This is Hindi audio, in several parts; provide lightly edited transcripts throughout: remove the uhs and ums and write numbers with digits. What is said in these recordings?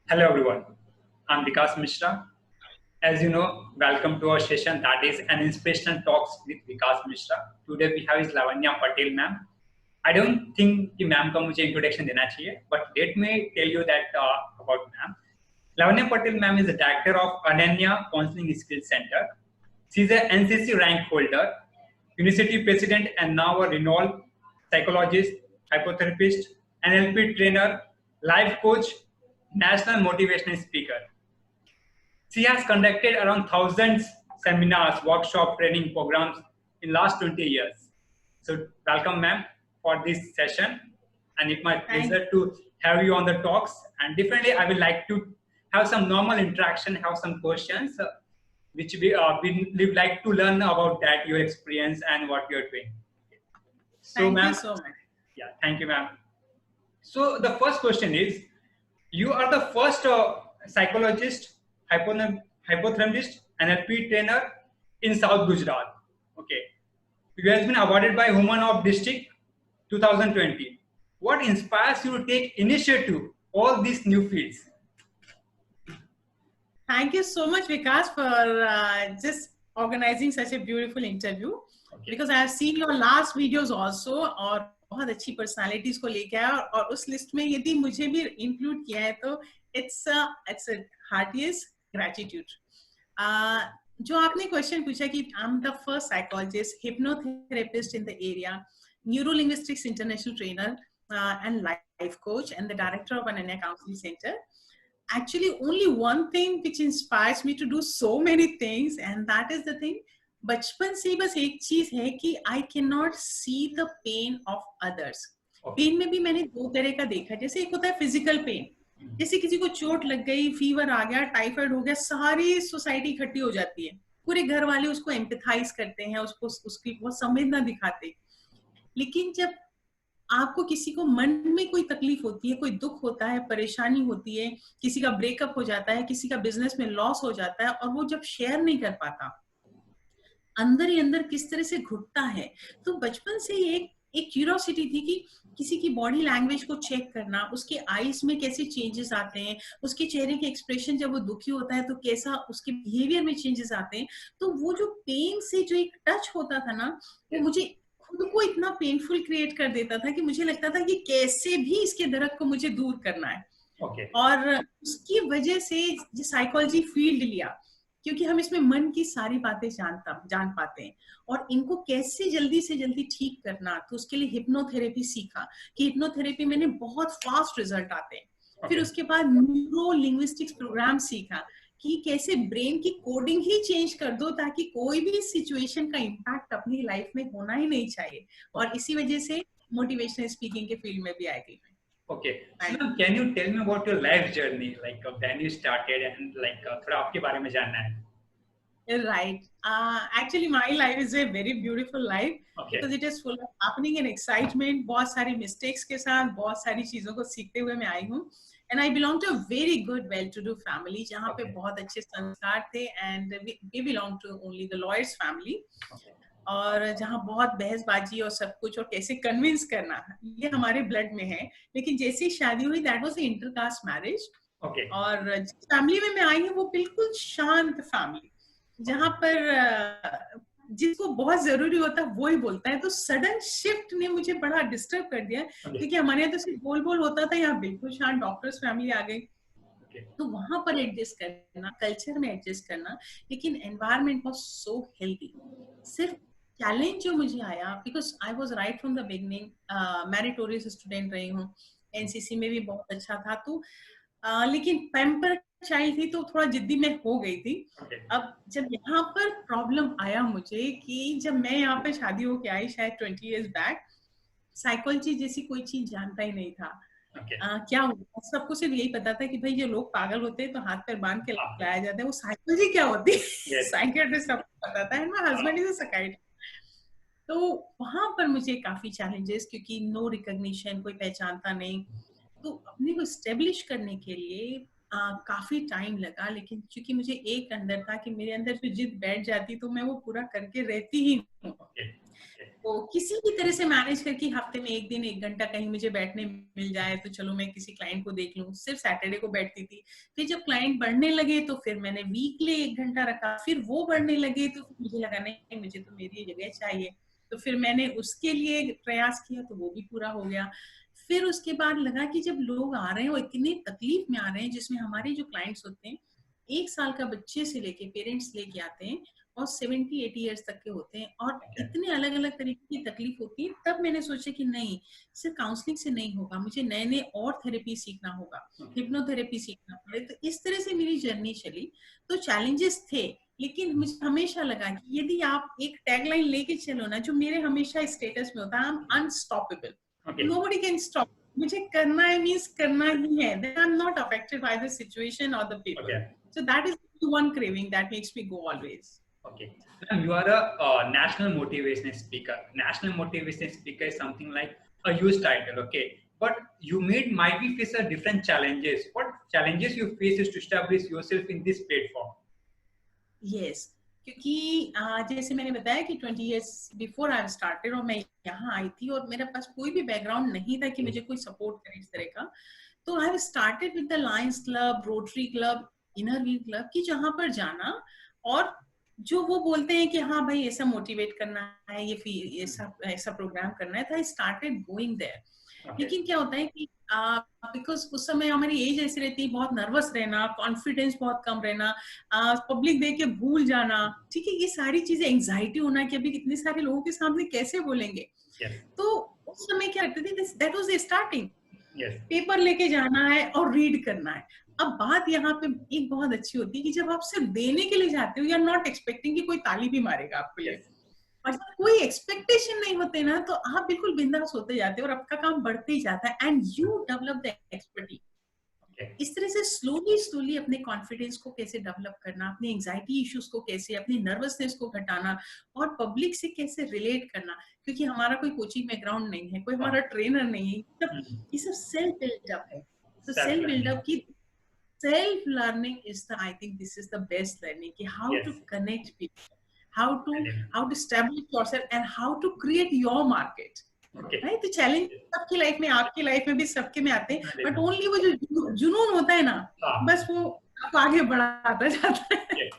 Hello everyone, I'm Vikas Mishra. As you know, welcome to our session that is an inspirational talks with Vikas Mishra. Today we have is Lavanya Patel ma'am. I don't think कि मैम का मुझे introduction देना चाहिए, but let me tell you that about ma'am. Lavanya Patel ma'am is the director of Ananya Counseling Skills Center. She is a NCC rank holder, university president, and now a renowned psychologist, hypnotherapist, NLP trainer, life coach, national motivational speaker. She has conducted around thousands seminars, workshop, training programs in last 20 years. So welcome, ma'am, for this session, and it's my pleasure to have you on the talks. And definitely, I would like to have some normal interaction, have some questions, which we like to learn about that your experience and what you're doing. So, Thank ma'am, you so much. yeah, thank you, ma'am. So the first question is, you are the first psychologist, hypotherapist, NLP trainer in South Gujarat. Okay. You have been awarded by Women of District 2020. What inspires you to take initiative all these new fields? Thank you so much, Vikas, for just organizing such a beautiful interview. Okay. Because I have seen your last videos also, और बहुत अच्छी personalities को लेके आया और उस list में यदि मुझे भी include किया है तो it's a heartiest gratitude. जो आपने question पूछा कि I'm the first psychologist, hypnotherapist in the area, neurolinguistics international trainer and life coach and the director of Ananya Counseling Center. Actually only one thing which inspires me to do so many things, and that is the thing, बचपन से बस एक चीज है कि I cannot see the pain of others. Pain में भी मैंने दो तरह का देखा. जैसे एक होता है फिजिकल पेन, जैसे किसी को चोट लग गई, फीवर आ गया, टाइफाइड हो गया, सारी सोसाइटी इकट्ठी हो जाती है, पूरे घर वाले उसको एम्पैथाइज करते हैं, उसको उसकी बहुत संवेदना दिखाते. लेकिन जब आपको किसी को मन में कोई तकलीफ होती है, कोई दुख होता है, परेशानी होती है, किसी का ब्रेकअप हो जाता है, किसी का बिजनेस में लॉस हो जाता है और वो जब शेयर नहीं कर पाता, अंदर ही अंदर किस तरह से घुटता है. तो बचपन से एक क्यूरियोसिटी थी कि किसी की बॉडी लैंग्वेज को चेक करना, उसके आईज में कैसे चेंजेस आते हैं, उसके चेहरे के एक्सप्रेशन जब वो दुखी होता है तो कैसा उसके बिहेवियर में चेंजेस आते हैं. तो वो जो पेन से जो एक टच होता था ना, वो मुझे खुद को इतना पेनफुल क्रिएट कर देता था कि मुझे लगता था कि कैसे भी इसके दर्द को मुझे दूर करना है. और उसकी वजह से साइकोलॉजी फील्ड लिया, क्योंकि हम इसमें मन की सारी बातें जान पाते हैं और इनको कैसे जल्दी से जल्दी ठीक करना. तो उसके लिए हिप्नोथेरेपी सीखा कि हिप्नोथेरेपी में बहुत फास्ट रिजल्ट आते हैं. फिर उसके बाद न्यूरो लिंग्विस्टिक्स प्रोग्राम सीखा कि कैसे ब्रेन की कोडिंग ही चेंज कर दो ताकि कोई भी सिचुएशन का इम्पैक्ट अपनी लाइफ में होना ही नहीं चाहिए. और इसी वजह से मोटिवेशनल स्पीकिंग के फील्ड में भी आ गई. Okay. So, ma'am, can you tell me about your life journey, like when you started and like थोड़ा आपके बारे में जानना है. Right. Actually, my life is a very beautiful life because it is full of happening and excitement. बहुत सारी mistakes के साथ बहुत सारी चीजों को सीखते हुए मैं आई हूँ. And I belong to a very good, well-to-do family जहाँ पे बहुत अच्छे संस्कार थे, and we belong to only the lawyers family. और जहाँ बहुत बहसबाजी और सब कुछ और कैसे कन्विंस करना ये हमारे ब्लड में है. लेकिन जैसी शादी हुई दैट वाज इंटरकास्ट मैरिज. और जिस फैमिली में मैं आई हूँ वो बिल्कुल शांत फैमिली, जहाँ पर जिसको बहुत जरूरी होता है वो ही बोलता है. तो सडन शिफ्ट ने मुझे बड़ा डिस्टर्ब कर दिया क्योंकि हमारे यहाँ तो सिर्फ बोल बोल होता था, यहाँ बिल्कुल शांत डॉक्टर्स फैमिली आ गई. तो वहां पर एडजस्ट करना, कल्चर में एडजस्ट करना, लेकिन एनवायरनमेंट वाज सो हेल्दी. सिर्फ चैलेंज जो मुझे आया, because I was right from the beginning meritorious student रही हूँ, एनसीसी में भी बहुत अच्छा था. तो लेकिन पैम्पर चाइल्ड थी तो थोड़ा जिद्दी में हो गई थी. अब जब यहाँ पर प्रॉब्लम आया मुझे कि जब मैं यहाँ पे शादी होके आई शायद 20 years बैक, साइकोलॉजी जैसी कोई चीज जानता ही नहीं था. क्या होता, सबको सिर्फ यही पता था कि भाई जो लोग पागल होते हैं तो हाथ पैर बांध के लाया जाता है, वो साइकोलॉजी क्या होती है साइकियाट्रिस्ट सबको पता था. And my husband is a psychiatrist. तो वहां पर मुझे काफी चैलेंजेस, क्योंकि नो रिकॉग्निशन, कोई पहचानता नहीं. तो अपने को स्टेब्लिश करने के लिए काफी टाइम लगा. लेकिन क्योंकि मुझे एक अंदर था कि मेरे अंदर जो जिद बैठ जाती तो मैं वो पूरा करके रहती ही हूँ. तो किसी भी तरह से मैनेज करके हफ्ते में एक दिन 1 घंटा कहीं मुझे बैठने मिल जाए तो चलो मैं किसी क्लाइंट को देख लूं। सिर्फ सैटरडे को बैठती थी। फिर जब क्लाइंट बढ़ने लगे तो फिर मैंने वीकली 1 घंटा रखा। फिर वो बढ़ने लगे तो मुझे लगा नहीं, मुझे तो मेरी जगह चाहिए। तो फिर मैंने उसके लिए प्रयास किया तो वो भी पूरा हो गया। फिर उसके बाद लगा कि जब लोग आ रहे हैं और इतनी तकलीफ में आ रहे हैं, जिसमें हमारे जो क्लाइंट्स होते हैं 1 साल का बच्चे से लेके पेरेंट्स लेके आते हैं और 70-80 ईयर्स तक के होते हैं और इतने अलग अलग तरीके की तकलीफ होती है, तब मैंने सोचा कि नहीं, सिर्फ काउंसलिंग से नहीं होगा, मुझे नए नए और थेरेपी सीखना होगा, हिप्नोथेरेपी सीखना पड़े। तो इस तरह से मेरी जर्नी चली। तो चैलेंजेस थे, लेकिन मुझे हमेशा लगा कि यदि आप एक टैगलाइन लेके चलो ना, जो मेरे हमेशा स्टेटस में होता है, I am unstoppable, nobody can stop. मुझे करना है मींस करना ही है, then I am not affected by the situation और the people. So that is one craving that makes me go always. Okay. You are a national motivational speaker. National motivational speaker is something like a huge title, okay? But you might be face a different challenges. What challenges you face is to establish yourself in this platform? Yes. क्योंकि जैसे मैंने बताया कि 20 years before I started और मैं यहाँ आई थी और मेरे पास कोई भी बैकग्राउंड नहीं था कि मुझे कोई सपोर्ट करे इस तरह का। तो I started with the Lions Club, Rotary Club, Inner Wheel Club, कि जहाँ पर जाना और जो वो बोलते हैं कि हाँ भाई ऐसा मोटिवेट करना है, ये ऐसा प्रोग्राम करना है, तो I started going there. लेकिन क्या होता है कि बिकॉज उस समय हमारी एज ऐसी रहती है, बहुत नर्वस रहना, कॉन्फिडेंस बहुत कम रहना, पब्लिक देख के भूल जाना, ठीक है, ये सारी चीजें, एंजाइटी होना कि अभी कितने सारे लोगों के सामने कैसे बोलेंगे। तो उस समय क्या करते थे, that was the starting. Paper लेके जाना है और रीड करना है। अब बात यहाँ पे एक बहुत अच्छी होती है कि जब आप सिर्फ देने के लिए जाते हो, यू आर नॉट एक्सपेक्टिंग कि कोई ताली भी मारेगा आपके लिए, और जब कोई एक्सपेक्टेशन नहीं होते ना, तो आप बिल्कुल बिंदास होते जाते हैं और आपका काम बढ़ते ही जाता है, and you develop the expertise. इस तरह से स्लोली स्लोली अपने कॉन्फिडेंस को कैसे डेवलप करना, अपने एंजाइटी इश्यूज को कैसे, अपनी नर्वसनेस को घटाना और पब्लिक से कैसे रिलेट करना, क्योंकि हमारा कोई कोचिंग बैकग्राउंड नहीं है, कोई हमारा ट्रेनर नहीं है, ये सब सेल्फ बिल्डअप है। तो सेल्फ बिल्डअप की self learning is the, I think this is the best learning, कि how to connect people, how to establish yourself and how to create your market. Right? तो चैलेंज सबकी लाइफ में, आपकी लाइफ में भी, सबके में आते हैं, बट ओनली वो जो जुनून होता है ना, बस वो आपको आगे बढ़ाता जाता है।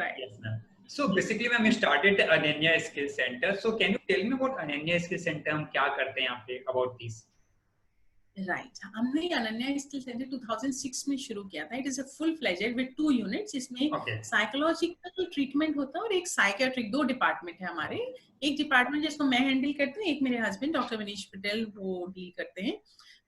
Right. So basically, when we started Ananya Skill Center, so can you tell me about Ananya Skill Center? हम क्या करते हैं यहाँ पे, about this? राइट, हमने अनन्या स्किल सेंटर 2006 में शुरू किया था। It is a full fledged with 2 units. इसमें साइकोलॉजिकल ट्रीटमेंट होता है और एक साइकियाट्रिक, 2 डिपार्टमेंट है हमारे। एक डिपार्टमेंट जिसको मैं हैंडल करती हूँ, एक मेरे हस्बैंड डॉक्टर मनीष पटेल वो डील करते हैं।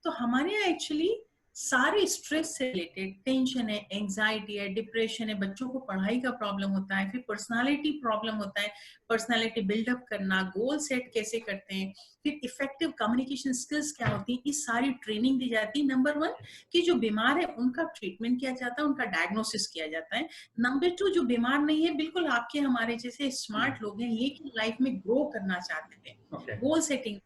तो हमारे यहाँ एक्चुअली सारे स्ट्रेस से रिलेटेड, टेंशन है, एंजाइटी है, डिप्रेशन है, बच्चों को पढ़ाई का प्रॉब्लम होता है, फिर पर्सनालिटी प्रॉब्लम होता है, पर्सनालिटी बिल्डअप करना, गोल सेट कैसे करते हैं, फिर इफेक्टिव कम्युनिकेशन स्किल्स क्या होती है, इस सारी ट्रेनिंग दी जाती है। नंबर 1 कि जो बीमार है उनका ट्रीटमेंट किया जाता है, उनका डायग्नोसिस किया जाता है। नंबर 2 जो बीमार नहीं है, बिल्कुल आपके हमारे जैसे स्मार्ट लोग हैं, लेकिन लाइफ में ग्रो करना चाहते हैं, गोल सेटिंग,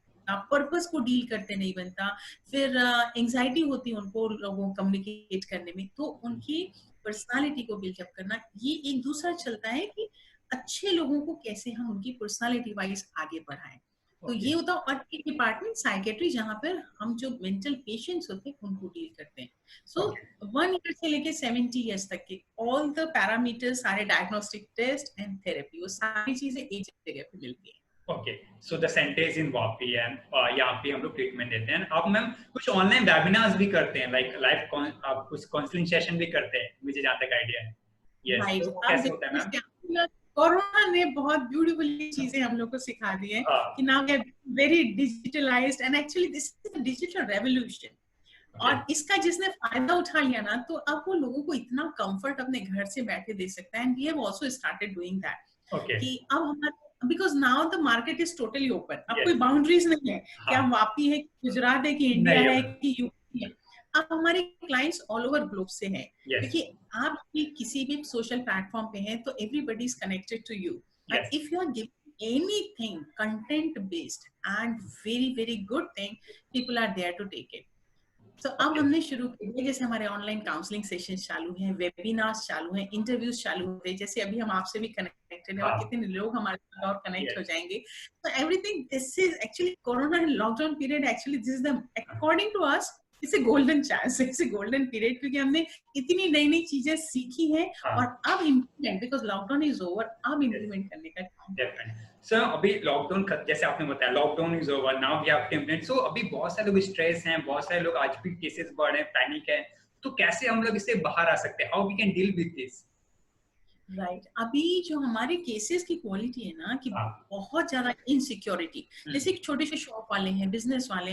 पर्पस को डील करते नहीं बनता, फिर एंजाइटी होती है उनको लोगों कम्युनिकेट करने में, तो उनकी पर्सनालिटी को बिल्डअप करना। ये एक दूसरा चलता है कि अच्छे लोगों को कैसे हम उनकी पर्सनालिटी वाइज आगे बढ़ाएं। तो ये होता है। और एक डिपार्टमेंट साइकेट्री, जहाँ पर हम जो मेंटल पेशेंट्स होते हैं उनको डील करते हैं। सो 1 ईयर से लेके 70 ईयर्स तक के ऑल द पैरामीटर्स, सारे डायग्नोस्टिक टेस्ट एंड थेरेपी, वो सारी चीजें एक जगह पे मिलती है। Okay, so the centre is in Vapi and यहाँ पे हम लोग ट्रीटमेंट देते हैं। अब मैम कुछ ऑनलाइन वेबिनार्स भी करते हैं, लाइक लाइव आप कुछ काउंसलिंग सेशन भी करते हैं, मुझे जहाँ तक आइडिया है। यस, कैसे होता है मैम? कोरोना ने बहुत ब्यूटीफुल चीजें हम लोग को सिखा दी है कि now we are very digitalized and actually this is a digital revolution. और इसका जिसने फायदा उठा लिया ना, तो अब वो लोगों को इतना कंफर्ट अपने घर से बैठे दे सकता है। And we have also started doing that कि अब हमारे, because now the market is totally open, अब कोई बाउंड्रीज नहीं है कि हम वापी है, गुजरात है, कि इंडिया है, कि यूपी है। अब हमारे क्लाइंट्स ऑल ओवर ग्लोब से हैं, क्योंकि आप किसी भी सोशल प्लेटफॉर्म पे हैं तो everybody is connected to you. But if you are giving anything content based and very very good thing, people are there to take it. तो अब हमने शुरू किया, जैसे हमारे ऑनलाइन काउंसलिंग सेशन चालू हैं, वेबिनार्स चालू हैं, इंटरव्यूज चालू होते हैं, जैसे अभी हम आपसे भी कनेक्ट कनेक्टेड है और कितने लोग हमारे साथ और कनेक्ट हो Yes. जाएंगे. So everything, this is actually Corona and lockdown period. Actually, this is the, according to us, it's a golden chance. It's a golden period क्योंकि हमने इतनी नई नई चीजें सीखी हैं और अब implement, because lockdown is over, अब इम्प्लीमेंट करने का टाइम. सर अभी लॉकडाउन जैसे आपने बताया lockdown is over, now we have to implement. So अभी बहुत सारे लोग स्ट्रेस हैं, बहुत सारे लोग आज भी केसेस बढ़ रहे हैं, पैनिक है, तो कैसे हम लोग इससे बाहर आ सकते हैं? How we can deal with this? Right, अभी जो हमारे केसेस की क्वालिटी है ना कि बहुत ज्यादा इनसिक्योरिटी, जैसे छोटे से शॉप वाले हैं, बिजनेस वाले,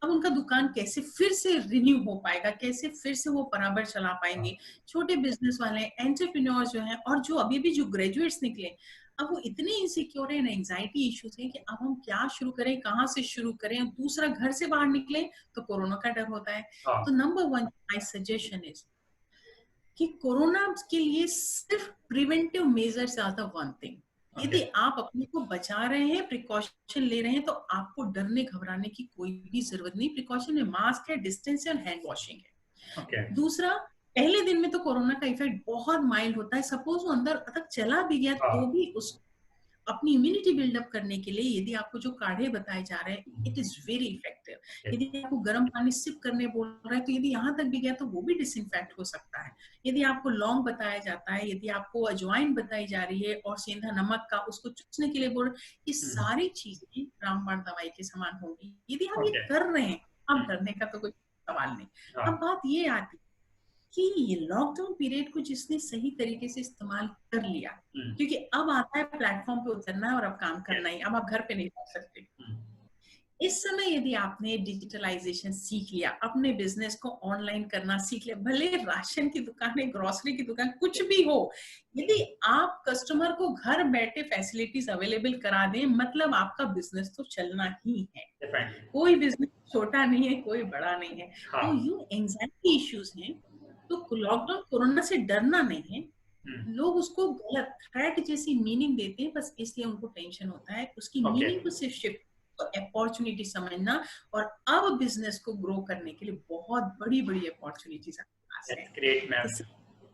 अब उनका दुकान कैसे फिर से रिन्यू हो पाएगा, कैसे फिर से वो बराबर चला पाएंगे. छोटे बिजनेस वाले, एंटरप्रेन्योर जो हैं, और जो अभी भी जो ग्रेजुएट्स निकले, अब वो इतने इनसिक्योर है, एंजाइटी इश्यूज है कि अब हम क्या शुरू करें, कहाँ से शुरू करें. दूसरा, घर से बाहर निकले तो कोरोना का डर होता है. तो number one my suggestion is कि कोरोना के लिए सिर्फ preventive measures are the one thing. यदि आप अपने को बचा रहे हैं, प्रिकॉशन ले रहे हैं, तो आपको डरने घबराने की कोई भी जरूरत नहीं. प्रिकॉशन में मास्क है, डिस्टेंस है और हैंड वॉशिंग है. दूसरा, पहले दिन में तो कोरोना का इफेक्ट बहुत माइल्ड होता है. सपोज वो अंदर तक चला भी गया तो भी उस अपनी इम्यूनिटी बिल्डअप करने के लिए यदि आपको जो काढ़े बताए जा रहे हैं, इट इज वेरी इफेक्टिव. यदि आपको गर्म पानी सिप करने बोल रहा है तो यदि यहाँ तक भी गया तो वो भी डिसइंफेक्ट हो सकता है. यदि आपको लौंग बताया जाता है, यदि आपको अजवाइन बताई जा रही है और सेंधा नमक का उसको चूसने के लिए बोल रहे, ये सारी चीजें रामबाण दवाई के समान होंगी. यदि हम ये कर रहे हैं, अब डरने का तो कोई सवाल नहीं. अब बात ये आती कि ये लॉकडाउन पीरियड को जिसने सही तरीके से इस्तेमाल कर लिया, क्योंकि अब आता है प्लेटफॉर्म पे उतरना है और अब काम करना ही, अब आप घर पे नहीं रह सकते. इस समय यदि आपने डिजिटलाइजेशन सीख लिया, अपने बिजनेस को ऑनलाइन करना सीख लिया, भले राशन की दुकान है, ग्रोसरी की दुकान, कुछ भी हो, यदि आप कस्टमर को घर बैठे फैसिलिटीज अवेलेबल करा दें, मतलब आपका बिजनेस तो चलना ही है. कोई बिजनेस छोटा नहीं है, कोई बड़ा नहीं है. तो ये एंजाइटी इश्यूज हैं, तो लॉकडाउन कोरोना से डरना नहीं है. लोग उसको गलत थ्रेट जैसी मीनिंग देते हैं, बस इसलिए उनको टेंशन होता है. उसकी मीनिंग को सिर्फ शिफ्ट, तो अपॉर्चुनिटी समझना, और अब बिजनेस को ग्रो करने के लिए बहुत बड़ी बड़ी अपॉर्चुनिटीज आपके पास है. ग्रेट मैम,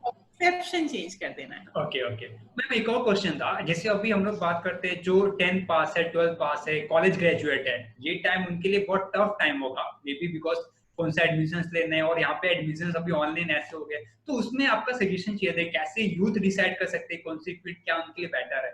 परसेप्शन चेंज कर देना है. ओके मैम, एक और क्वेश्चन था. जैसे अभी हम लोग बात करते हैं जो 10th पास है, 12th पास है, कॉलेज ग्रेजुएट है, ये टाइम उनके लिए बहुत टफ टाइम होगा, मे बी बिकॉज कौन सा एडमिशंस लेने हैं, और यहाँ पे एडमिशंस अभी ऑनलाइन ऐसे हो गए. तो उसमें आपका सजेशन चाहिए था, कैसे यूथ डिसाइड कर सकते हैं कौन सी फील्ड क्या उनके लिए बेटर है?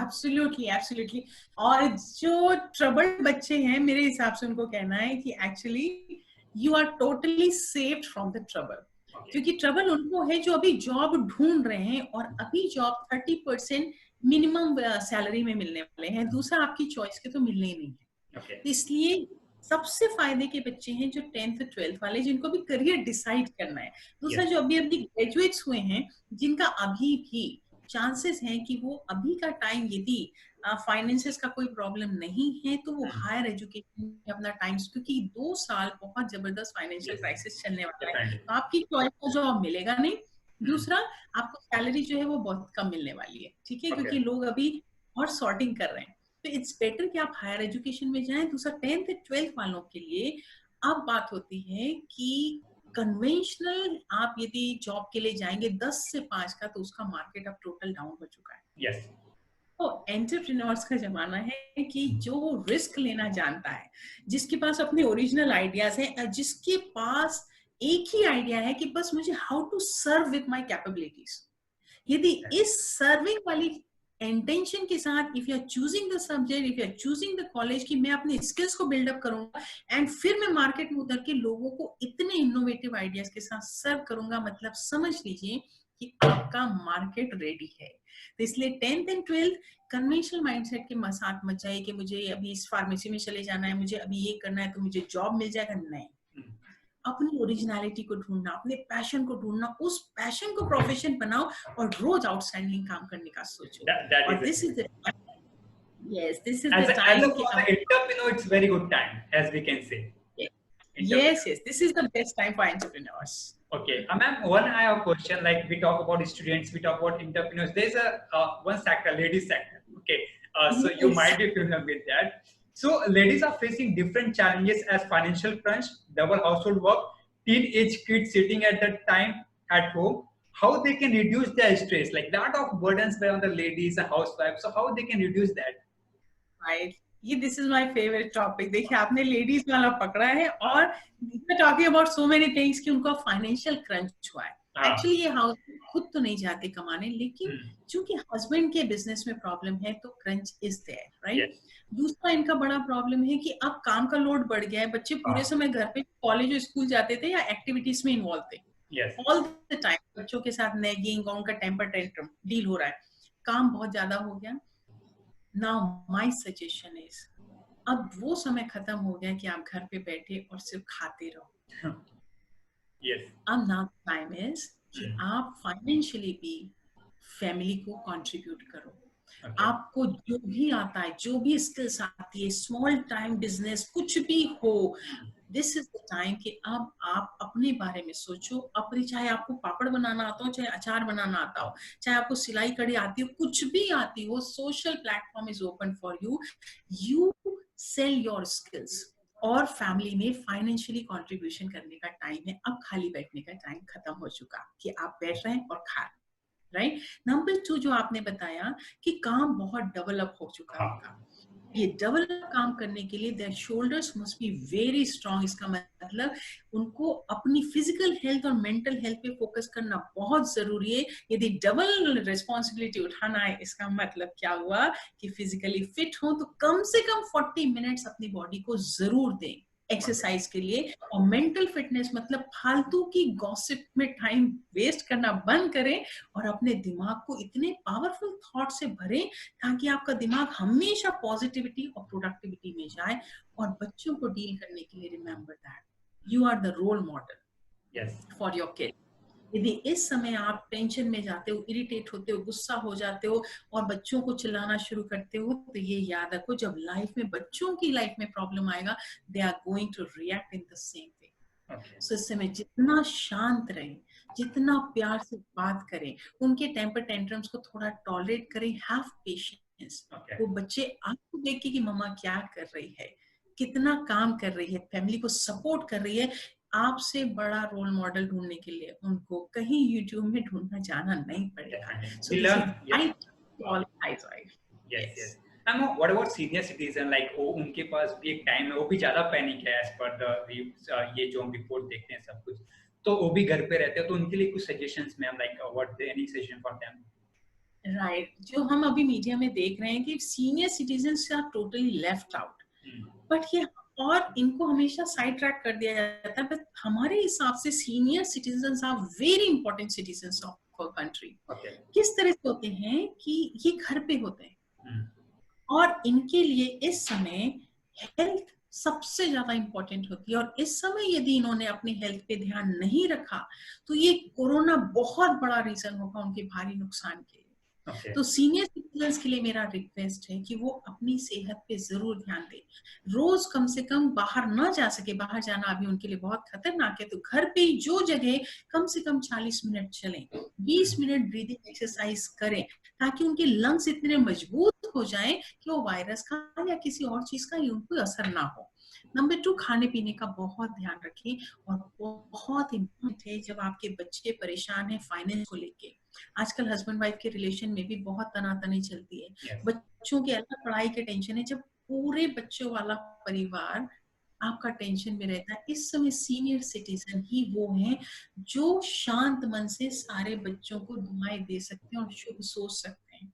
एब्सोल्युटली. और जो ट्रबल्ड बच्चे हैं, मेरे हिसाब से उनको कहना है कि actually you are totally saved from the trouble. क्योंकि ट्रबल उनको है जो अभी जॉब ढूंढ रहे हैं, और अभी जॉब 30% मिनिमम सैलरी में मिलने वाले हैं. दूसरा, आपकी चॉइस के तो मिलने ही नहीं है. इसलिए सबसे फायदे के बच्चे हैं जो 10th 12th वाले, जिनको भी करियर डिसाइड करना है. दूसरा, जो अभी ग्रेजुएट्स हुए हैं, जिनका अभी भी चांसेस हैं कि वो अभी का टाइम, यदि फाइनेंसेस का कोई प्रॉब्लम नहीं है, तो वो हायर एजुकेशन में अपना टाइम, क्योंकि 2 साल बहुत जबरदस्त फाइनेंशियल क्राइसिस चलने वाला है. तो आपकी चॉइस का जॉब मिलेगा नहीं. दूसरा, आपको सैलरी जो है वो बहुत कम मिलने वाली है. ठीक है, क्योंकि लोग अभी और सॉर्टिंग कर रहे हैं. तो इट्स बेटर कि आप हायर एजुकेशन में जाएं. दूसरा, 10th 12th वालों के लिए अब बात होती है कि कन्वेंशनल आप यदि जॉब के लिए जाएंगे 10 से 5 का, तो उसका मार्केट अब टोटल डाउन हो चुका है. तो एंटरप्रेन्योर्स का जमाना है कि जो रिस्क लेना जानता है, जिसके पास अपने ओरिजिनल आइडियाज हैं, जिसके पास एक ही आइडिया है कि बस मुझे how to serve with my capabilities. यदि इस सर्विंग वाली इंटेंशन के साथ, if you are choosing the subject, if you are choosing the college, कि मैं अपने स्किल्स को बिल्डअप करूंगा एंड फिर मैं मार्केट में उतर के लोगों को इतने इनोवेटिव आइडियाज के साथ सर्व करूंगा, मतलब समझ लीजिए कि आपका मार्केट रेडी है. तो इसलिए 10th and 12th conventional mindset के साथ मत जाइए कि मुझे अभी इस फार्मेसी में चले जाना है, मुझे अभी ये करना है तो मुझे जॉब मिल जाएगा. नहीं, अपनी ओरिजिनलिटी को ढूंढना, अपने पैशन को ढूंढना, उस पैशन को प्रोफेशन बनाओ और रोज आउटस्टैंडिंग काम करने का सोचो. और this is the this is as the time. As an entrepreneur, it's very good time, as we can say. Yes, this is the best time for entrepreneurs. Okay, ma'am, I have a question. Like, we talk about students, we talk about entrepreneurs. There's a one sector, ladies sector. Okay, so you might be familiar with that. So ladies are facing different challenges as financial crunch, double household work, teenage kids sitting at that time at home, how they can reduce their stress, like lot of burdens were on the ladies and housewives, so how they can reduce that? Right. ये this is my favorite topic. देखिए आपने लेडीज वाला पकड़ा है और we're talking about so many things कि उनका फाइनेंशियल क्रंच हुआ है. एक्चुअली ये हाउस खुद तो नहीं जाते कमाने, लेकिन चूंकि हस्बैंड के बिजनेस में प्रॉब्लम है तो क्रंच इज देयर, राइट. दूसरा इनका बड़ा प्रॉब्लम है कि अब काम का लोड बढ़ गया है. बच्चे पूरे समय घर पे कॉलेज और स्कूल जाते थे या एक्टिविटीज में इन्वॉल्व थे. ऑल द टाइम बच्चों के साथ नेगिंग और उनका टेम्पर टेंट्रम डील हो रहा है. काम बहुत ज्यादा हो गया. Now my suggestion is, अब वो समय खत्म हो गया कि आप घर पे बैठे और सिर्फ खाते रहो. अब now time is कि आप फाइनेंशियली भी फैमिली को कंट्रीब्यूट करो. आपको जो भी आता है, जो भी स्किल्स आती है, स्मॉल टाइम बिजनेस कुछ भी हो, दिस इज द टाइम कि अब आप अपने बारे में सोचो. अपनी, चाहे आपको पापड़ बनाना आता हो, चाहे अचार बनाना आता हो, चाहे आपको सिलाई कढ़ाई आती हो, कुछ भी आती हो, social platform is open for you. You sell your skills. और फैमिली में फाइनेंशियली कंट्रीब्यूशन करने का टाइम है. अब खाली बैठने का टाइम खत्म हो चुका कि आप बैठ रहे हैं और खा रहे हैं, राइट. नंबर 2 जो आपने बताया कि काम बहुत डेवलप हो चुका है. ये डेवलप काम करने के लिए their shoulders must be very strong. इसका मतलब उनको अपनी फिजिकल हेल्थ और मेंटल हेल्थ पे फोकस करना बहुत जरूरी है. यदि डबल रिस्पॉन्सिबिलिटी उठाना है, इसका मतलब क्या हुआ कि फिजिकली फिट हो तो कम से कम 40 मिनट्स अपनी बॉडी को जरूर दें एक्सरसाइज के लिए. और मेंटल फिटनेस मतलब फालतू की गॉसिप में टाइम वेस्ट करना बंद करें और अपने दिमाग को इतने पावरफुल थॉट से भरें ताकि आपका दिमाग हमेशा पॉजिटिविटी और प्रोडक्टिविटी में जाए. और बच्चों को डील करने के लिए remember that you are the role model for your kid. यदि इस समय आप टेंशन में जाते हो, इरिटेट होते हो, गुस्सा हो जाते हो और बच्चों को चिल्लाना शुरू करते हो, तो ये याद रखो जब लाइफ में बच्चों की लाइफ में प्रॉब्लम आएगा, they are going to react in the same way. So इस समय जितना शांत रहें, जितना प्यार से बात करें, उनके टेम्पर टेंट्रम्स को थोड़ा टॉलरेट करें, हैव पेशेंस. वो बच्चे आपको देख के कि मम्मा क्या कर रही है, कितना काम कर रही है, फैमिली को सपोर्ट कर रही है, आपसे बड़ा रोल मॉडल ढूंढने के लिए उनको कहीं YouTube में ढूंढना जाना नहीं पड़ेगा. So this is all eyes on. Yes. And what about senior citizen, like वो उनके पास भी एक टाइम है, वो भी ज्यादा पैनिक है as per the ये जो हम रिपोर्ट देखते हैं सब कुछ, तो वो भी घर पे रहते हैं, तो उनके लिए कुछ suggestions ma'am, like what any suggestion for them? Right. जो हम अभी मीडिया में देख रहे हैं कि senior citizens are totally left out. But ये और इनको हमेशा साइड ट्रैक कर दिया जाता है. बट हमारे हिसाब से senior citizens are very important citizens of our country. किस तरह से होते हैं कि ये घर पे होते हैं और इनके लिए इस समय हेल्थ सबसे ज्यादा इंपॉर्टेंट होती है. और इस समय यदि इन्होंने अपने हेल्थ पे ध्यान नहीं रखा तो ये कोरोना बहुत बड़ा रीजन होगा उनके भारी नुकसान के लिए. तो सीनियर सिटीजन्स के लिए मेरा रिक्वेस्ट है कि वो अपनी सेहत पे जरूर ध्यान दें. रोज कम से कम बाहर ना जा सके, बाहर जाना अभी उनके लिए बहुत खतरनाक है, तो घर पे ही जो जगह कम से कम 40 मिनट चलें, 20 मिनट ब्रीदिंग एक्सरसाइज करें ताकि उनके लंग्स इतने मजबूत हो जाएं कि वो वायरस का या किसी और चीज का उनको असर ना हो. नंबर 2, खाने पीने का बहुत ध्यान रखें. और बहुत इम्पोर्टेंट है जब आपके बच्चे परेशान हैं फाइनेंस को लेके. आजकल हस्बैंड वाइफ के रिलेशन में भी बहुत तनातनी चलती है. बच्चों के अलग पढ़ाई के टेंशन है, जब पूरे बच्चों वाला परिवार आपका टेंशन में रहता है. इस समय सीनियर सिटीजन ही वो हैं जो शांत मन से सारे बच्चों को दुआएं दे सकते हैं और शुभ सोच सकते हैं.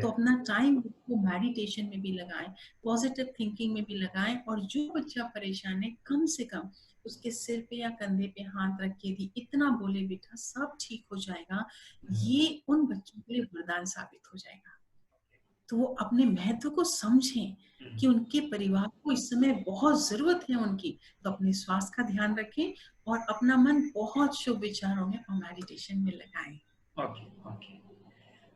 तो अपना टाइम को मेडिटेशन में भी लगाएं, पॉजिटिव थिंकिंग में भी लगाएं. और जो बच्चा परेशान है कम से कम उसके सिर पे या कंधे पे हाथ रख के भी इतना बोले बेटा सब ठीक हो जाएगा, ये उन बच्चों के लिए वरदान साबित हो जाएगा. तो वो अपने महत्व को समझें कि उनके परिवार को इस समय बहुत जरूरत है उनकी. तो अपने स्वास्थ्य का ध्यान रखें और अपना मन बहुत शुभ विचारों में और मेडिटेशन में लगाएं. Okay,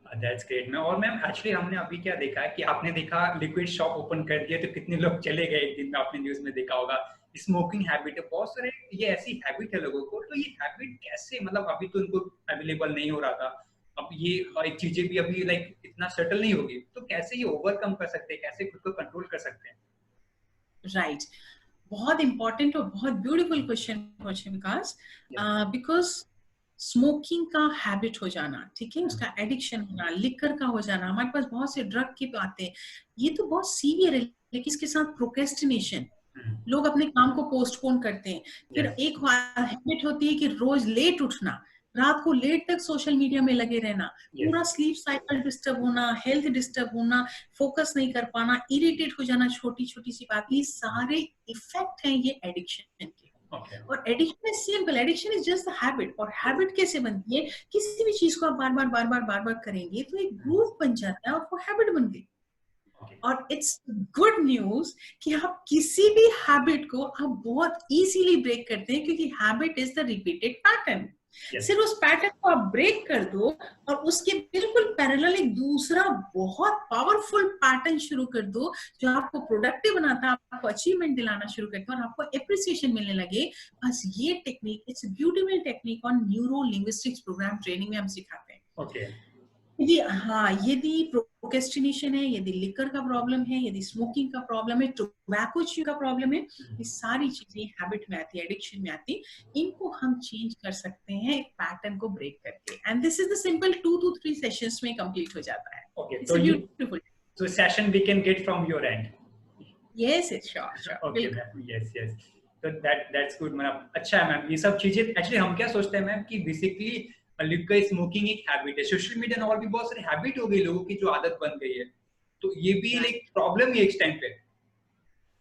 that's great ma'am. और मैम एक्चुअली हमने अभी क्या देखा है कि आपने देखा लिक्विड शॉप ओपन कर दिया तो कितने लोग चले गए एक दिन में, आपने न्यूज में देखा होगा. स्मोकिंग हैबिट है, बहुत सारे ये ऐसी हैबिट है लोगों को. तो ये हैबिट कैसे, मतलब अभी तो इनको अवेलेबल नहीं हो रहा था, अब ये एक चीजें भी अभी लाइक इतना सेटल नहीं होगी, तो कैसे ये ओवरकम कर सकते हैं, कैसे खुद को कंट्रोल कर सकते हैं? राइट. बहुत इंपॉर्टेंट और बहुत beautiful question Vikas. Because smoking का हैबिट हो जाना, ठीक है, उसका एडिक्शन होना, लिकर का हो जाना, हमारे पास बहुत से ड्रग की बातें, ये तो बहुत सीवियर है। लेकिन इसके साथ प्रोक्रेस्टिनेशन, लोग अपने काम को पोस्टपोन करते हैं। फिर एक हैबिट होती है कि रोज लेट उठना, रात को लेट तक सोशल मीडिया में लगे रहना, पूरा स्लीप साइकिल डिस्टर्ब होना, हेल्थ डिस्टर्ब होना, फोकस नहीं कर पाना, इरिटेट हो जाना छोटी छोटी सी बात, ये सारे इफेक्ट हैं ये एडिक्शन के। और addiction is simple, addiction is just the habit. और हैबिट कैसे बनती है? किसी भी चीज को आप बार बार करेंगे तो एक ग्रुप बन जाता है और वो हैबिट बन गई। और इट्स गुड न्यूज कि आप किसी भी हैबिट को आप बहुत इजीली ब्रेक करते हैं, क्योंकि habit is the repeated pattern. सिर्फ उस पैटर्न को आप ब्रेक कर दो और उसके बिल्कुल पैरेलल एक दूसरा बहुत पावरफुल पैटर्न शुरू कर दो, जो आपको प्रोडक्टिव बनाता है, आपको अचीवमेंट दिलाना शुरू करता है और आपको एप्रिसिएशन मिलने लगे। बस ये technique, it's beautiful technique on neuro linguistics program training में हम सिखाते हैं। यदि यदि प्रोक्रेस्टिनेशन है, यदि लिकर का प्रॉब्लम है, यदि स्मोकिंग का प्रॉब्लम है, टोबैको का प्रॉब्लम है, ये सारी चीजें हैबिट में आती है, एडिक्शन में आती, इनको हम चेंज कर सकते हैं एक पैटर्न को ब्रेक करके। And this is the simple 2 to 3 sessions में कंप्लीट हो जाता है। It's beautiful. So session we can get from your end. Yes, it's sure. Okay, yes. So that's good, ma'am. अच्छा है मैम, ये सब चीजें एक्चुअली हम क्या सोचते हैं मैम कि बेसिकली लिकर स्मोकिंग एक हैबिट है, सोशल मीडिया और भी बहुत सारी हैबिट हो गई लोगों की जो आदत बन गई है, तो ये भी एक प्रॉब्लम है एक टाइम पे।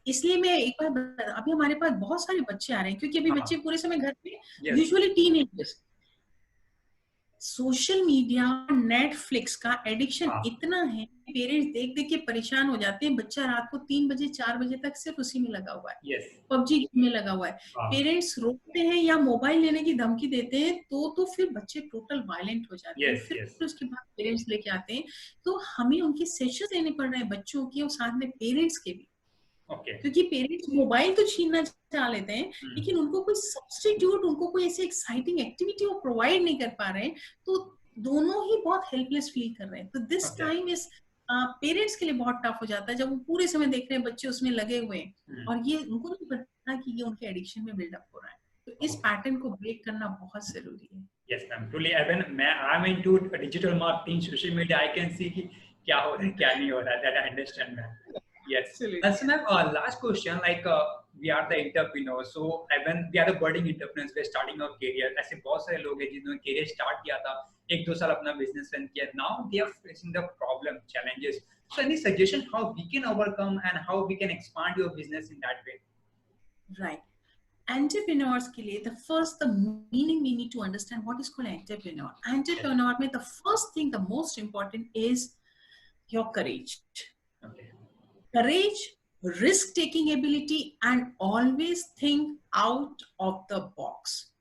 इसलिए मैं एक बार, अभी हमारे पास बहुत सारे बच्चे आ रहे हैं, क्योंकि अभी बच्चे पूरे समय घर पे, usually teenagers, social media, Netflix का एडिक्शन इतना है, पेरेंट्स देख देख के परेशान हो जाते हैं। बच्चा रात को 3 बजे 4 बजे तक सिर्फ उसी में लगा हुआ है, पबजी में लगा हुआ है। पेरेंट्स रोकते हैं या मोबाइल लेने की धमकी देते हैं तो फिर बच्चे टोटल वायलेंट हो जाते हैं। फिर उसके बाद पेरेंट्स लेके आते हैं, तो हमें उनके सेशन देने पड़ रहे हैं बच्चों के और साथ में पेरेंट्स के भी। क्योंकि पेरेंट्स मोबाइल तो छीनना चाह लेते हैं, लेकिन उनको कोई सब्स्टिट्यूट, उनको कोई ऐसी एक्साइटिंग एक्टिविटी वो प्रोवाइड नहीं कर पा रहे हैं, तो दोनों ही बहुत हेल्पलेस फील कर रहे हैं। तो दिस टाइम इज पेरेंट्स के लिए बहुत टफ हो जाता है, जब वो पूरे समय देख रहे हैं बच्चे उसमें लगे हुए हैं और ये उनको नहीं पता कि ये उनके एडिक्शन में बिल्डअप हो रहा है। तो इस पैटर्न को ब्रेक करना बहुत जरूरी है। Yes, ma'am. Truly, even I'm into digital marketing, social media. I can see कि क्या हो रहा है, क्या नहीं हो रहा है. That I understand, ma'am. Yes. And so, ma'am, last question, like we are the entrepreneurs, so even we are the budding entrepreneurs, we are starting our career. ऐसे बहुत सारे लोग हैं जिन्होंने career start किया था, 1-2 साल अपना business run किया. Now they are facing the problem, challenges. So, any suggestion how we can overcome and how we can expand your business in that way? Right. Entrepreneurs के लिए the meaning we need to understand what is called entrepreneur. Entrepreneur में the first thing, the most important is your courage. Okay. Courage, risk-taking ability, and always think out of the box.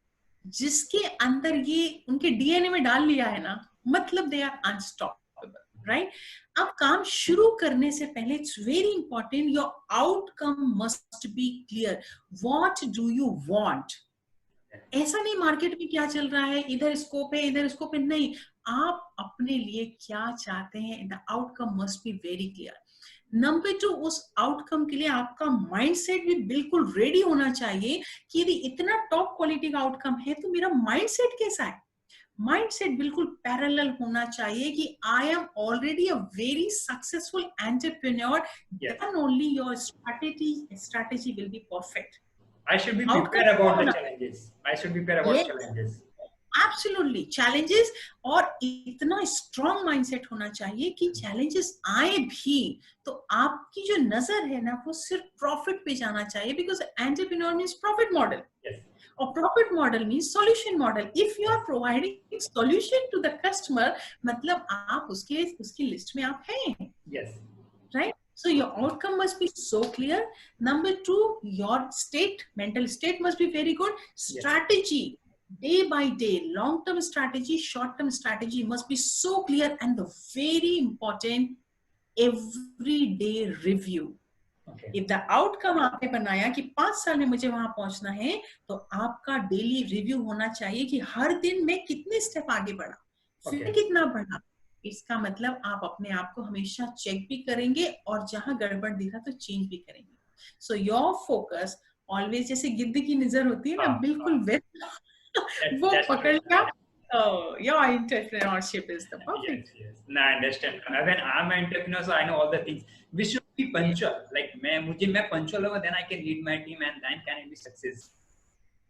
जिसके अंदर ये उनके DNA में डाल लिया है ना, मतलब they are unstoppable, right? अब काम शुरू करने से पहले it's very important your outcome must be clear. What do you want? ऐसा नहीं मार्केट में क्या चल रहा है, इधर स्कोप है, इधर स्कोप है, नहीं, आप अपने लिए क्या चाहते हैं, the outcome must be very clear. Number 2, उस आउटकम के लिए आपका माइंडसेट भी बिल्कुल रेडी होना चाहिए कि यदि इतना टॉप क्वालिटी का आउटकम है तो मेरा माइंडसेट कैसा है। माइंडसेट बिल्कुल पैरेलल होना चाहिए कि I am already a very successful entrepreneur, then only your strategy will be perfect. I should be prepared about the challenges. I should be prepared about challenges. Absolutely, challenges, और इतना स्ट्रॉन्ग माइंडसेट होना चाहिए कि चैलेंजेस आए भी तो आपकी जो नजर है ना वो सिर्फ प्रॉफिट पे जाना चाहिए, because entrepreneur means profit model, और profit model means solution model. If you are providing solution to the customer, मतलब आप उसकी लिस्ट में आप हैं. Right? So your outcome must be so clear. Number 2, your mental state must be very good. Strategy, day by day, long-term strategy, short-term strategy must be so clear, and the very important, everyday review. If the outcome आपने बनाया कि 5 साल में मुझे वहां पहुंचना है, तो आपका डेली रिव्यू होना चाहिए कि हर दिन मैं कितने स्टेप आगे बढ़ा, फिर कितना बढ़ा. इसका मतलब आप अपने आप को हमेशा चेक भी करेंगे और जहां गड़बड़ दिखा तो चेंज भी करेंगे. सो योर फोकस ऑलवेज, जैसे गिद्ध की नजर होती है ना, बिल्कुल वो पकड़ लिया Oh, your entrepreneurship is the Yes, perfect. yes. No, I understand. When I'm an entrepreneur, so I know all the things. We should be Yes, punctual. Like, मैं punctual होगा, then I can lead my team and then can I be success.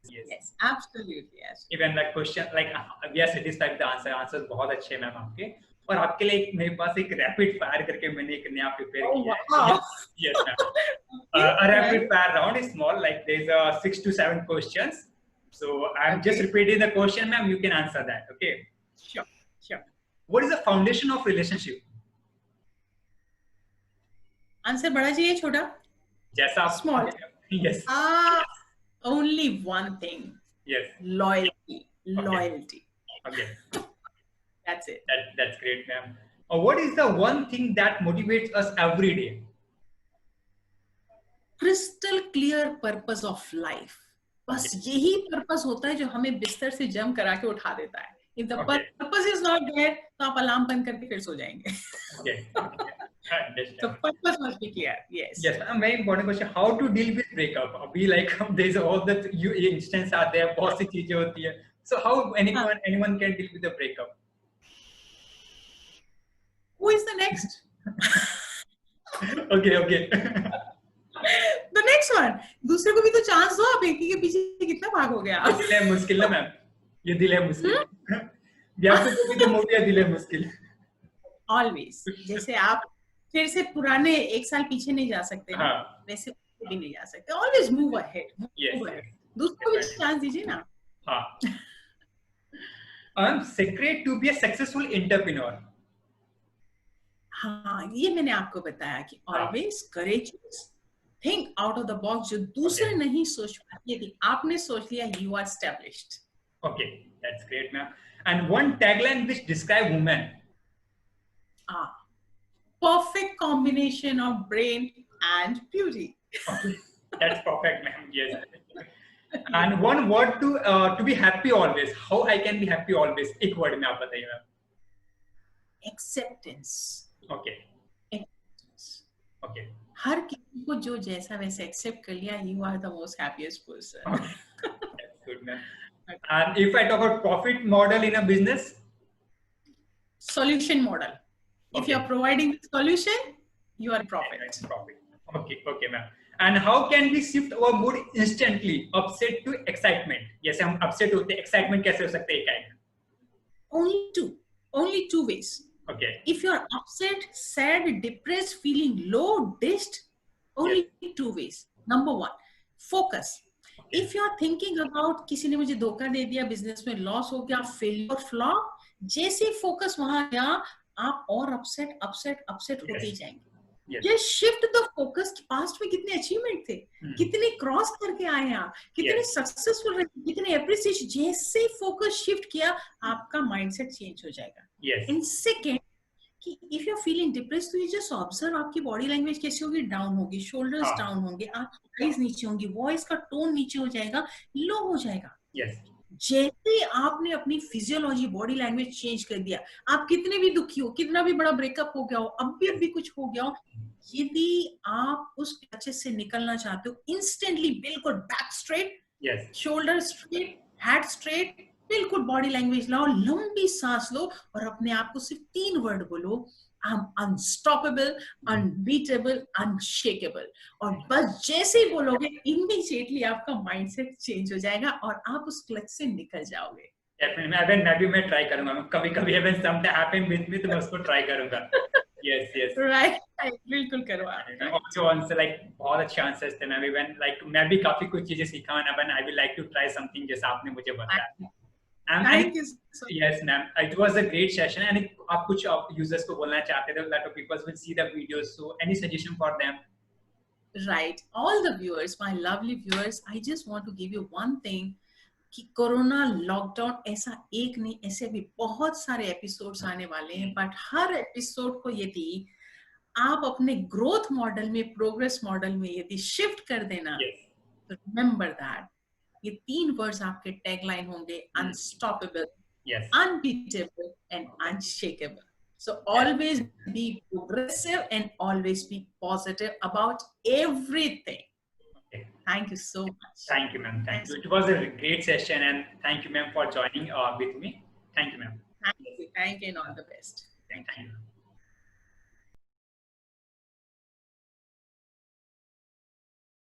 Yes. yes, absolutely, yes. Even like question, like we are satisfied with the answer. Answers बहुत अच्छे हैं मैम आपके. और आपके लिए मेरे पास एक रैपिड फायर करके मैंने एक नया प्रिपेयर Oh, किया है. wow. Yes, yes ma'am. Okay, A right. rapid fire round is small, like there's 6 to 7 questions. So I'm just Okay, repeating the question, ma'am. You can answer that. Okay. sure, sure. What is the foundation of relationship? Answer बड़ा चाहिए छोटा? जैसा आप Small. Yes. Ah, only one thing. Yes. Loyalty. Okay. Loyalty. Okay. That's it. That's great, ma'am. What is the one thing that motivates us every day? Crystal clear purpose of life. बस Okay. यही पर्पस होता है जो हमें बिस्तर से जम करा के उठा देता है. If the Okay. purpose is not there, तो आप अलार्म बंद करके फिर सो जाएंगे. Okay. Okay. I understand. So purpose must be clear. Yes. Yes, ma'am. Very important question. How to deal with breakup? Be like there's all the you instance are there. बहुत सी चीजें होती है. So how anyone can deal with the breakup? Who is the next? Okay. Okay. The next one. दूसरे को भी तो चांस दो. आप एक ही के पीछे कितना भागोगे आप? दिल है मुश्किल ना मैम. ये दिल है मुश्किल. या तो कभी तो मूवी है दिल है मुश्किल. Always. जैसे आप फिर से पुराने एक साल पीछे नहीं जा सकते ना, हाँ. वैसे भी नहीं जा सकते. Always move ahead. Yes. Move ahead. दूसरे को भी चांस दीजिए ना. हाँ. Secret to be a successful entrepreneur. हाँ, ये मैंने आपको बताया कि always courageous, think out of the box जो दूसरे Okay. नहीं सोच पाते, यदि आपने सोच लिया, you are established. Okay, that's great, ma'am. And one tagline which describe women. Perfect combination of brain and beauty. Okay, that's perfect, ma'am. Yes. And one word to be happy always. How I can be happy always? एक word में आप बताइए ma'am. Acceptance. Okay. Acceptance. Okay. हर किसी को जो जैसा वैसे एक्सेप्ट कर लिया, you are the most happiest person. Okay. That's good, ma'am. And if I talk about profit model in a business, Solution model. If Okay. you are providing the solution, you are in profit. That's profit. Okay, okay, ma'am. And how can we shift our mood instantly, upset to excitement? जैसे हम upset होते हैं, excitement कैसे हो सकता है एक time? Only two ways. Okay. If you are upset, sad, depressed, feeling low, dist, only two ways. Number one, focus. Okay. If you are thinking about किसी ने मुझे धोखा दे दिया, बिजनेस में लॉस हो गया, फेलियर, फ्लॉप, जैसे फोकस वहां गया, आप और अपसेट होते ही जाएंगे. Yes. Just shift the focus. Past में कितने अचीवमेंट थे, कितने क्रॉस करके आए आप, कितने Yes. सक्सेसफुल रहे, कितने अप्रिसिएशन, जैसे फोकस शिफ्ट किया, आपका माइंडसेट चेंज हो जाएगा. Yes. एंड सेकेंड कि if you are feeling depressed, तो यू जस्ट ऑब्जर्व आपकी बॉडी लैंग्वेज कैसी होगी, डाउन होगी, शोल्डर्स हाँ. डाउन होंगे, आपकी आईज नीचे होंगी, वॉइस का टोन नीचे हो जाएगा, लो हो जाएगा. Yes. जैसे आपने अपनी फिजियोलॉजी, बॉडी लैंग्वेज चेंज कर दिया, आप कितने भी दुखी हो, कितना भी बड़ा ब्रेकअप हो गया हो, अब भी कुछ हो गया हो, यदि आप उस क्लचेस से निकलना चाहते हो, इंस्टेंटली बिल्कुल back straight, Yes. Shoulder straight, head straight, बिल्कुल बॉडी लैंग्वेज लाओ, लंबी सांस लो और अपने आप को सिर्फ 3 वर्ड बोलो, आई एम अनस्टॉपेबल, अनबीटेबल, अनशेकेबल. और बस जैसे ही बोलोगे, इमीडिएटली आपका माइंडसेट चेंज हो जाएगा और आप उस क्लच से निकल जाओगे. Definitely. मैं ट्राई करूंगा. कभी-कभी even something happen with me तो मैं उसको ट्राई करूंगा. Yes, yes. राइट, बिल्कुल करो आप. Also answer like बहुत अच्छे आंसर्स थे. मैं भी काफी कुछ चीजें सीखा हूं ना. I will like to try something जैसा आपने मुझे बताया. Thank you so Yes, ma'am. It was a great session. And आप कुछ users को बोलना चाहते थे, that people will see the videos. So any suggestion for them? Right. All the viewers, my lovely viewers, I just want to give you one thing कि कोरोना लॉकडाउन ऐसा एक नहीं, ऐसे भी बहुत सारे एपिसोड्स आने वाले हैं, बट हर एपिसोड को यदि आप अपने ग्रोथ मॉडल में, प्रोग्रेस मॉडल में यदि शिफ्ट कर देना, तो रिमेंबर दैट ये 3 वर्ड्स आपके टैगलाइन होंगे, unstoppable, Yes. unbeatable and unshakable. So always be progressive and always be positive about everything. Okay. Thank you so much. Thank you, ma'am. Thank you. It was a great session, and thank you, ma'am, for joining with me. Thank you, ma'am. Thank you and all the best. Thank you.